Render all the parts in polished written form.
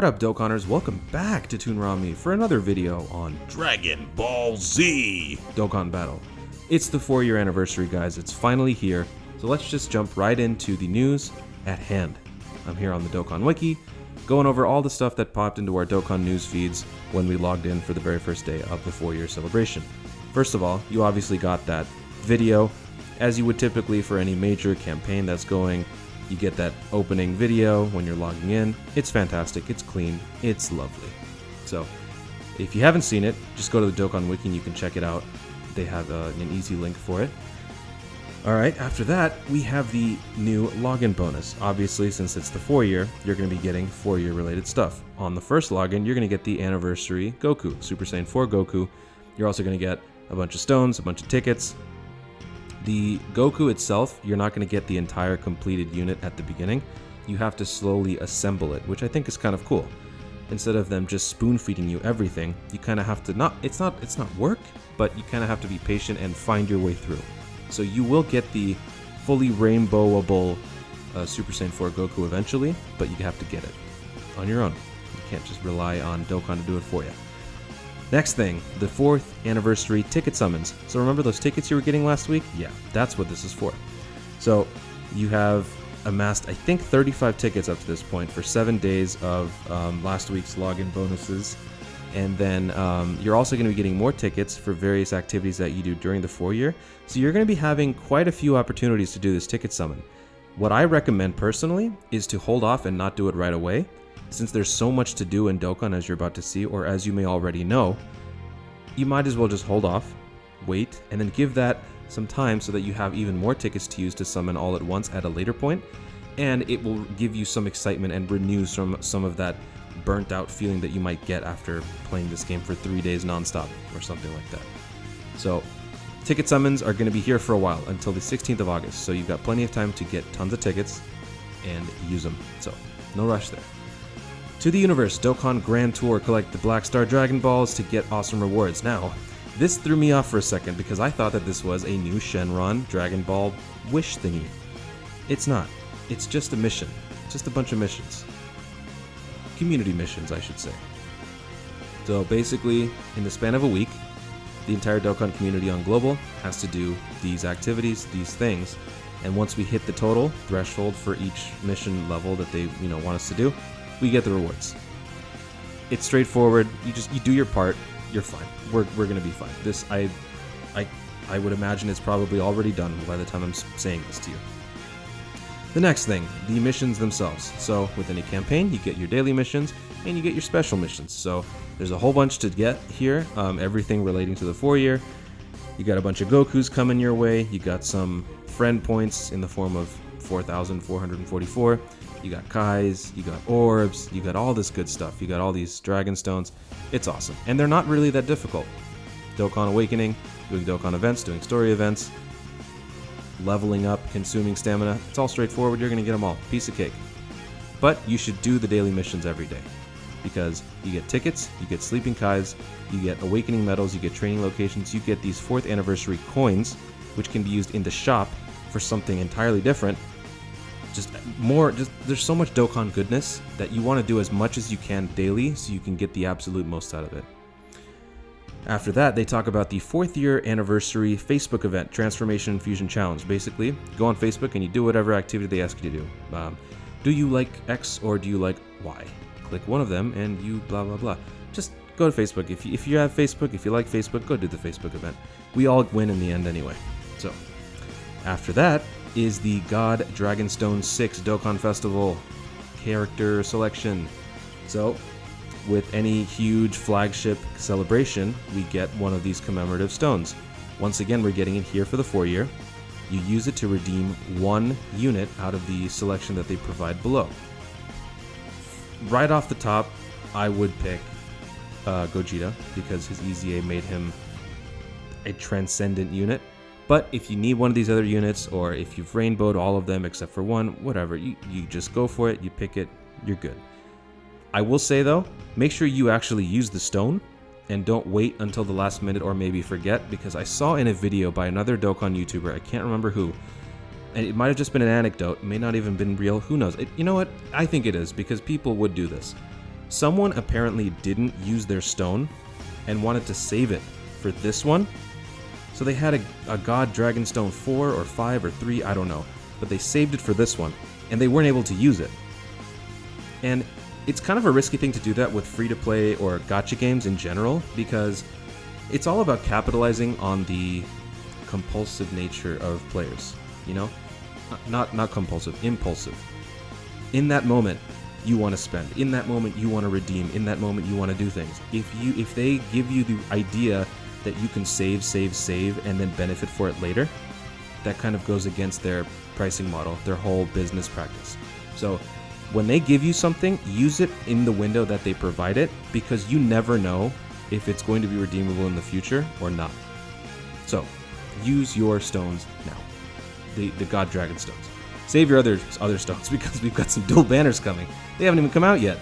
What up, Dokkaners? Welcome back to Toonrami for another video on Dragon Ball Z Dokkan Battle. It's the 4-year anniversary, guys. It's finally here, so let's just jump right into the news at hand. I'm here on the Dokkan Wiki, going over all the stuff that popped into our Dokkan news feeds when we logged in for the very first day of the 4-year celebration. First of all, you obviously got that video, as you would typically for any major campaign that's going. You get that opening video when you're logging in. It's fantastic, it's clean, it's lovely. So, if you haven't seen it, just go to the Dokkan Wiki and you can check it out. They have an easy link for it. Alright, after that, we have the new login bonus. Obviously, since it's the 4-year, you're going to be getting 4-year related stuff. On the first login, you're going to get the anniversary Goku, Super Saiyan 4 Goku. You're also going to get a bunch of stones, a bunch of tickets. The Goku itself, you're not going to get the entire completed unit at the beginning. You have to slowly assemble it, which I think is kind of cool. Instead of them just spoon-feeding you everything, you kind of have to it's not work, but you kind of have to be patient and find your way through. So you will get the fully rainbowable Super Saiyan 4 Goku eventually, but you have to get it on your own. You can't just rely on Dokkan to do it for you. Next thing, the 4th anniversary ticket summons. So remember those tickets you were getting last week? Yeah, that's what this is for. So you have amassed, I think, 35 tickets up to this point for 7 days of last week's login bonuses. And then you're also going to be getting more tickets for various activities that you do during the 4-year. So you're going to be having quite a few opportunities to do this ticket summon. What I recommend personally is to hold off and not do it right away. Since there's so much to do in Dokkan, as you're about to see, or as you may already know, you might as well just hold off, wait, and then give that some time so that you have even more tickets to use to summon all at once at a later point, and it will give you some excitement and renew some of that burnt out feeling that you might get after playing this game for 3 days nonstop or something like that. So ticket summons are going to be here for a while until the 16th of August, so you've got plenty of time to get tons of tickets and use them, so no rush there. To the Universe Dokkan Grand Tour, collect the Black Star Dragon Balls to get awesome rewards. Now, this threw me off for a second because I thought that this was a new Shenron Dragon Ball wish thingy. It's not. It's just a mission. Just a bunch of missions. Community missions, I should say. So basically, in the span of a week, the entire Dokkan community on Global has to do these activities, these things, and once we hit the total threshold for each mission level that they want us to do, we get the rewards. It's straightforward. You do your part. You're fine. We're gonna be fine. This I would imagine it's probably already done by the time I'm saying this to you. The next thing, the missions themselves. So with any campaign, you get your daily missions and you get your special missions. So there's a whole bunch to get here. Everything relating to the 4-year. You got a bunch of Gokus coming your way. You got some friend points in the form of 4,444. You got Kais, you got orbs, you got all this good stuff. You got all these dragon stones. It's awesome. And they're not really that difficult. Dokkan Awakening, doing Dokkan events, doing story events, leveling up, consuming stamina. It's all straightforward. You're going to get them all. Piece of cake. But you should do the daily missions every day. Because you get tickets, you get sleeping Kais, you get awakening medals, you get training locations, you get these 4th anniversary coins, which can be used in the shop for something entirely different. There's so much Dokkan goodness that you want to do as much as you can daily so you can get the absolute most out of it. After that, they talk about the 4th year anniversary Facebook event, Transformation Fusion Challenge. Basically, go on Facebook and you do whatever activity they ask you to do. Do you like X or do you like Y? Click one of them and you blah blah blah. Just go to Facebook. If you have Facebook, if you like Facebook, go do the Facebook event. We all win in the end anyway. So, after that is the God Dragonstone 6 Dokkan Festival character selection. So, with any huge flagship celebration, we get one of these commemorative stones. Once again, we're getting it here for the 4-year. You use it to redeem one unit out of the selection that they provide below. Right off the top, I would pick Gogeta because his EZA made him a transcendent unit. But if you need one of these other units, or if you've rainbowed all of them except for one, whatever, you just go for it, you pick it, you're good. I will say though, make sure you actually use the stone, and don't wait until the last minute or maybe forget, because I saw in a video by another Dokkan YouTuber, I can't remember who, and it might have just been an anecdote, it may not even been real, who knows. You know what, I think it is, because people would do this. Someone apparently didn't use their stone and wanted to save it for this one. So they had a God Dragonstone 4 or 5 or 3, I don't know. But they saved it for this one, and they weren't able to use it. And it's kind of a risky thing to do that with free-to-play or gacha games in general, because it's all about capitalizing on the compulsive nature of players, you know? Not compulsive, impulsive. In that moment, you want to spend. In that moment, you want to redeem. In that moment, you want to do things. If they give you the idea that you can save, and then benefit for it later, that kind of goes against their pricing model, their whole business practice. So when they give you something, use it in the window that they provide it, because you never know if it's going to be redeemable in the future or not. So use your stones now. The God Dragon stones. Save your other stones, because we've got some dual banners coming. They haven't even come out yet.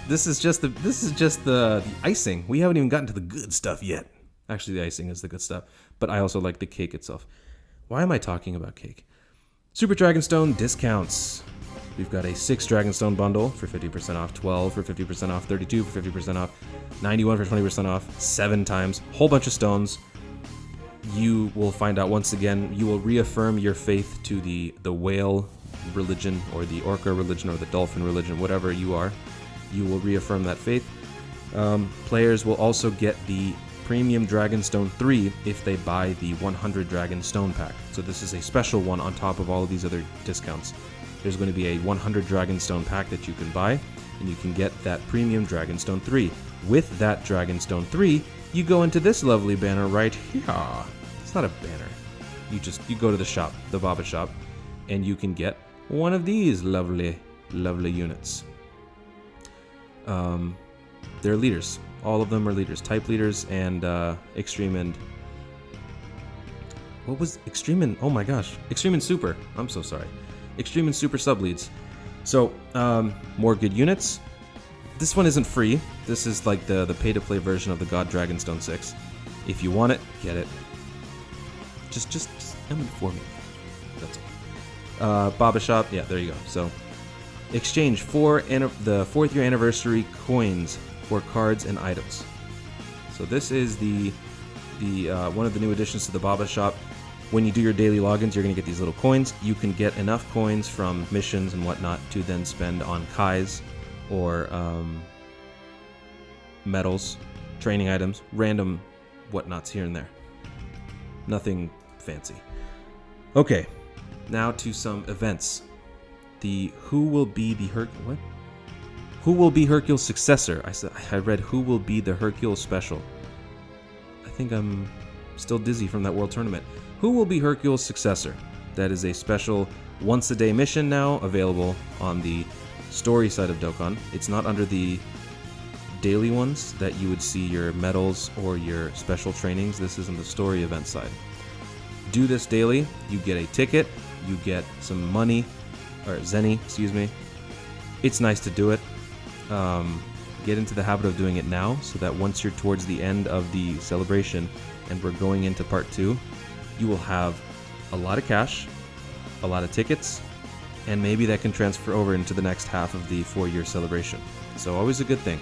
This is just the icing. We haven't even gotten to the good stuff yet. Actually, the icing is the good stuff, but I also like the cake itself. Why am I talking about cake? Super Dragonstone discounts. We've got a 6 Dragonstone bundle for 50% off, 12 for 50% off, 32 for 50% off, 91 for 20% off, 7 times, whole bunch of stones. You will find out once again, you will reaffirm your faith to the whale religion or the orca religion or the dolphin religion, whatever you are. You will reaffirm that faith. Players will also get the Premium Dragonstone 3 if they buy the 100 Dragonstone pack. So this is a special one on top of all of these other discounts. There's going to be a 100 Dragonstone pack that you can buy, and you can get that Premium Dragonstone 3. With that Dragonstone 3, you go into this lovely banner right here. It's not a banner. You go to the shop, the Baba shop, and you can get one of these lovely units. They're leaders. All of them are leaders. Type leaders and extreme and... What was extreme and... Oh my gosh. Extreme and super. I'm so sorry. Extreme and super sub-leads. So, more good units. This one isn't free. This is like the pay-to-play version of the God Dragonstone 6. If you want it, get it. Just I'm informing you. That's all. Baba Shop. Yeah, there you go. So, exchange for the 4th year anniversary coins for cards and items. So this is the one of the new additions to the Baba Shop. When you do your daily logins, you're going to get these little coins. You can get enough coins from missions and whatnot to then spend on Kais or medals, training items, random whatnots here and there. Nothing fancy. Okay, now to some events. The Who Will Be the Who will be Hercule's successor? I read Who Will Be the Hercule special. I think I'm still dizzy from that world tournament. Who will be Hercule's successor? That is a special once-a-day mission now, available on the story side of Dokkan. It's not under the daily ones that you would see your medals or your special trainings. This is on the story event side. Do this daily. You get a ticket. You get some money, or zenny, excuse me. It's nice to do it. Get into the habit of doing it now, so that once you're towards the end of the celebration and we're going into part 2, you will have a lot of cash, a lot of tickets, and maybe that can transfer over into the next half of the 4-year celebration. So always a good thing.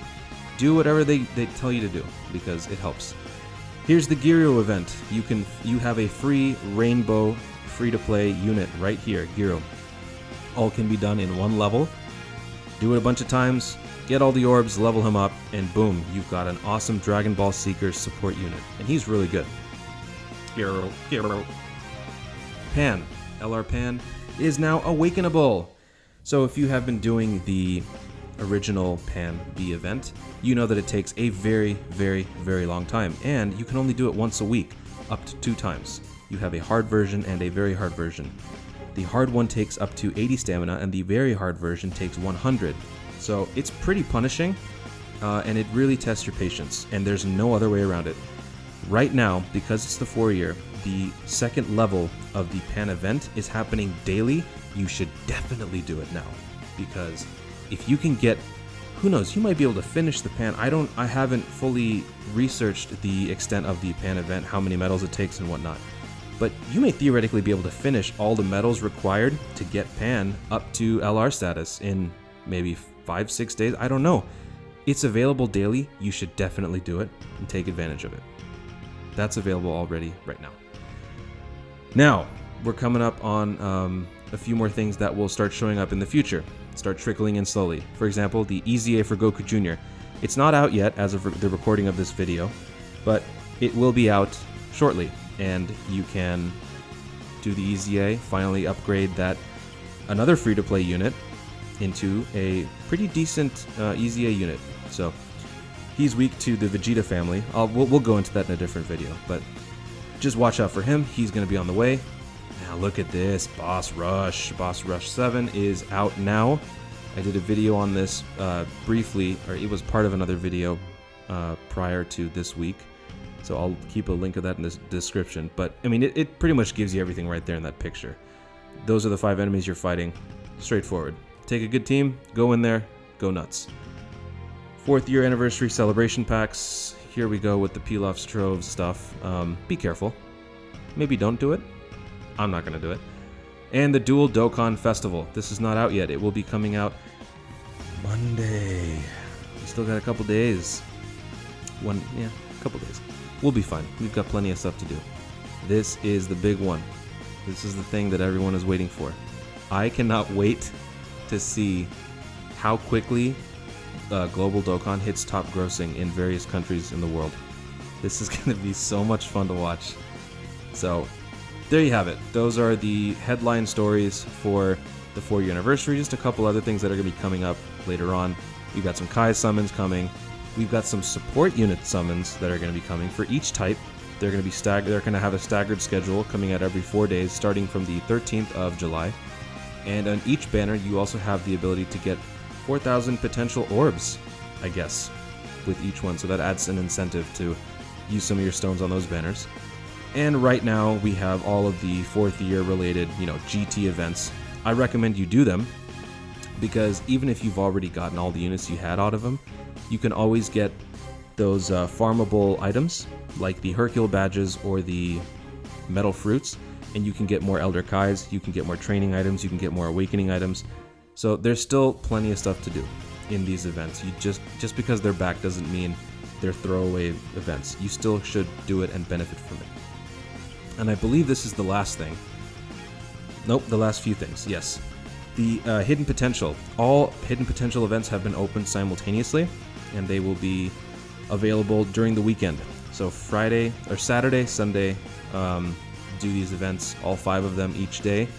Do whatever they tell you to do, because it helps. Here's the Giro event. You have a free rainbow free-to-play unit right here, Giro. All can be done in one level. Do it a bunch of times, get all the orbs, level him up, and boom, you've got an awesome Dragon Ball Seeker support unit. And he's really good. Giro. Pan. LR Pan is now awakenable. So if you have been doing the original Pan B event, you know that it takes a very, very, very long time. And you can only do it once a week, up to 2 times. You have a hard version and a very hard version. The hard one takes up to 80 stamina, and the very hard version takes 100. So it's pretty punishing, and it really tests your patience, and there's no other way around it. Right now, because it's the 4-year, the second level of the Pan event is happening daily. You should definitely do it now, because if you can get, who knows, you might be able to finish the Pan. I haven't fully researched the extent of the Pan event, how many medals it takes and whatnot. But you may theoretically be able to finish all the medals required to get Pan up to LR status in maybe 5-6 days. I don't know. It's available daily. You should definitely do it and take advantage of it. That's available already right now. Now, we're coming up on a few more things that will start showing up in the future, start trickling in slowly. For example, the EZA for Goku Jr. It's not out yet as of the recording of this video, but it will be out shortly, and you can do the EZA, finally upgrade that another free-to-play unit into a pretty decent EZA unit. So he's weak to the Vegeta family. We'll go into that in a different video, but just watch out for him. He's going to be on the way. Now look at this, Boss Rush. Boss Rush 7 is out now. I did a video on this briefly, or it was part of another video prior to this week. So I'll keep a link of that in the description. But I mean, it pretty much gives you everything right there in that picture. Those are the 5 enemies you're fighting. Straightforward. Take a good team, go in there, go nuts. 4th year anniversary celebration packs. Here we go with the Pilaf's Trove stuff. Be careful. Maybe don't do it. I'm not going to do it. And the Dual Dokkan Festival. This is not out yet. It will be coming out Monday. We still got a couple days. A couple days. We'll be fine. We've got plenty of stuff to do. This is the big one. This is the thing that everyone is waiting for. I cannot wait to see how quickly Global Dokkan hits top grossing in various countries in the world. This is going to be so much fun to watch. So, there you have it. Those are the headline stories for the 4-year anniversary. Just a couple other things that are going to be coming up later on. We've got some Kai summons coming. We've got some support unit summons that are going to be coming for each type. They're going to be They're going to have a staggered schedule coming out every 4 days, starting from the 13th of July. And on each banner, you also have the ability to get 4,000 potential orbs, I guess, with each one. So that adds an incentive to use some of your stones on those banners. And right now, we have all of the 4th year related, GT events. I recommend you do them, because even if you've already gotten all the units you had out of them, you can always get those farmable items, like the Hercule badges or the metal fruits, and you can get more Elder Kais, you can get more training items, you can get more awakening items. So there's still plenty of stuff to do in these events. You just because they're back doesn't mean they're throwaway events. You still should do it and benefit from it. And I believe this is the last thing. Nope, the last few things, yes. The Hidden Potential. All Hidden Potential events have been opened simultaneously, and they will be available during the weekend. So Friday, or Saturday, Sunday, do these events, all 5 of them each day.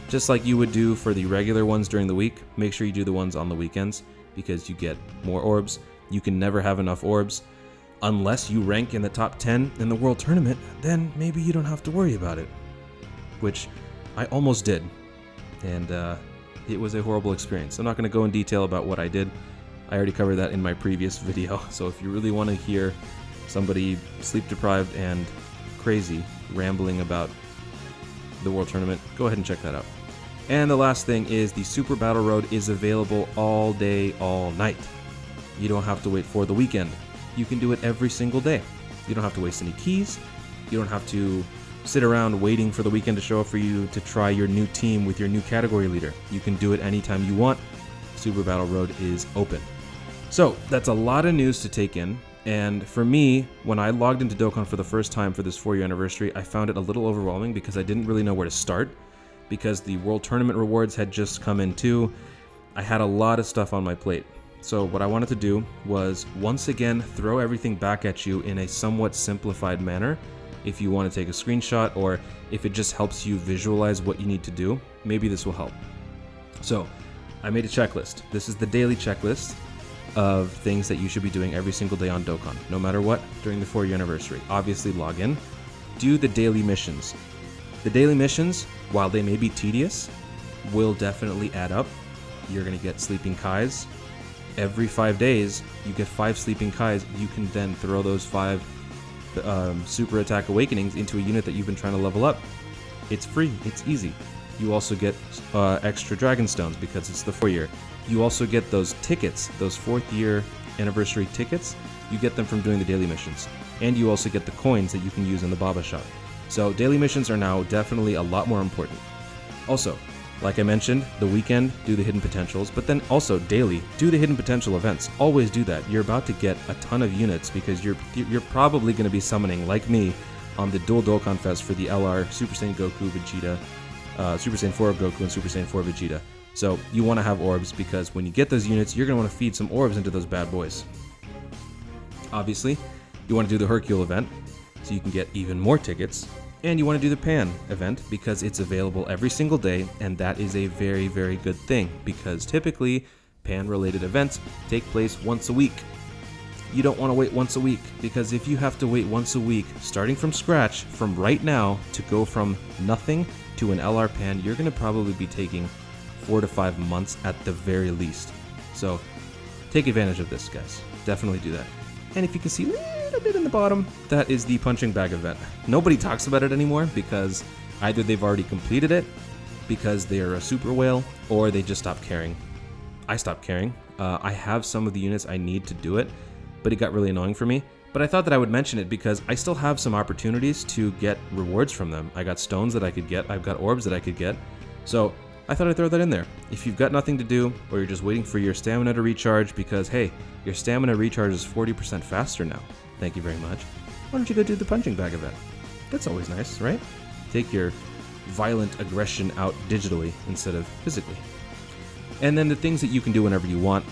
Just like you would do for the regular ones during the week, make sure you do the ones on the weekends, because you get more orbs. You can never have enough orbs. Unless you rank in the top 10 in the World Tournament, then maybe you don't have to worry about it. Which I almost did, and it was a horrible experience. I'm not going to go in detail about what I did. I already covered that in my previous video, so if you really want to hear somebody sleep-deprived and crazy rambling about the World Tournament, go ahead and check that out. And the last thing is the Super Battle Road is available all day, all night. You don't have to wait for the weekend. You can do it every single day. You don't have to waste any keys. You don't have to sit around waiting for the weekend to show up for you to try your new team with your new category leader. You can do it anytime you want. Super Battle Road is open. So that's a lot of news to take in. And for me, when I logged into Dokkan for the first time for this 4-year anniversary, I found it a little overwhelming because I didn't really know where to start, because the World Tournament rewards had just come in too. I had a lot of stuff on my plate. So what I wanted to do was once again throw everything back at you in a somewhat simplified manner. If you want to take a screenshot, or if it just helps you visualize what you need to do, maybe this will help. So I made a checklist. This is the daily checklist of things that you should be doing every single day on Dokkan, no matter what, during the 4-year anniversary. Obviously log in, do the daily missions. The daily missions, while they may be tedious, will definitely add up. You're going to get Sleeping Kais. Every 5 days, you get 5 Sleeping Kais. You can then throw those 5 Super Attack Awakenings into a unit that you've been trying to level up. It's free. It's easy. You also get extra Dragon Stones because it's the 4-year. You also get those tickets, those 4th year anniversary tickets. You get them from doing the daily missions. And you also get the coins that you can use in the Baba Shop. So daily missions are now definitely a lot more important. Also, Like I mentioned, the weekend, do the hidden potentials, but then also daily, do the hidden potential events. Always do that. You're about to get a ton of units because you're probably going to be summoning, like me, on the Dual Dokkan Fest for the LR, Super Saiyan Goku, Vegeta, Super Saiyan 4 Goku, and Super Saiyan 4 Vegeta. So you want to have orbs because when you get those units, you're going to want to feed some orbs into those bad boys. Obviously, you want to do the Hercule event so you can get even more tickets. And you want to do the Pan event because it's available every single day, and that is a very, very good thing because typically Pan-related events take place once a week. You don't want to wait once a week because if you have to wait once a week, starting from scratch, from right now, to go from nothing to an LR Pan, you're going to probably be taking 4 to 5 months at the very least. So take advantage of this, guys. Definitely do that. And if you can see a little bit in the bottom, that is the punching bag event. Nobody talks about it anymore because either they've already completed it because they are a super whale or they just stopped caring. I stopped caring. I have some of the units I need to do it, but it got really annoying for me. But I thought that I would mention it because I still have some opportunities to get rewards from them. I got stones that I could get, I've got orbs that I could get. So I thought I'd throw that in there. If you've got nothing to do, or you're just waiting for your stamina to recharge because, hey, your stamina recharges 40% faster now. Thank you very much. Why don't you go do the punching bag event? That's always nice, right? Take your violent aggression out digitally instead of physically. And then the things that you can do whenever you want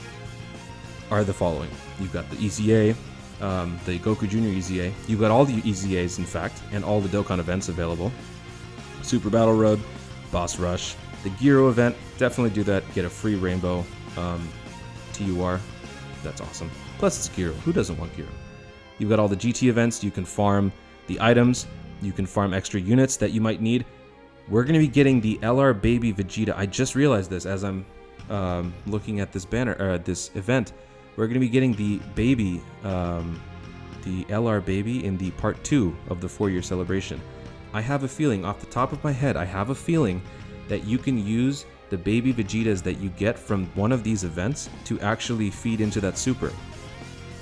are the following. You've got the EZA, the Goku Jr. EZA. You've got all the EZAs, in fact, and all the Dokkan events available. Super Battle Road, Boss Rush, the Gyro event, definitely do that. Get a free Rainbow TUR. That's awesome. Plus it's Gyro. Who doesn't want Gyro? You've got all the GT events. You can farm the items. You can farm extra units that you might need. We're going to be getting the LR Baby Vegeta. I just realized this as I'm looking at this banner, this event. We're going to be getting the baby, the LR Baby in the part 2 of the 4-year celebration. I have a feeling, off the top of my head, I have a feeling that you can use the baby Vegetas that you get from one of these events to actually feed into that super.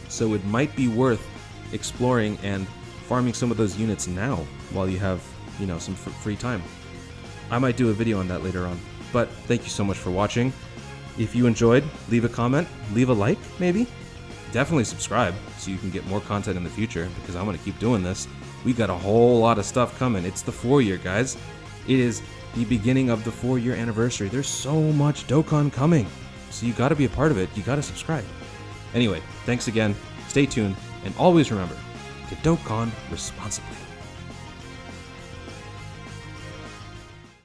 So it might be worth exploring and farming some of those units now while you have, you know, some free time. I might do a video on that later on. But thank you so much for watching. If you enjoyed, leave a comment, leave a like, maybe. Definitely subscribe so you can get more content in the future because I'm going to keep doing this. We got a whole lot of stuff coming. It's the 4-year, guys. It is the beginning of the 4-year anniversary. There's so much Dokkan coming. So you got to be a part of it. You got to subscribe. Anyway, thanks again. Stay tuned. And always remember to Dokkan responsibly.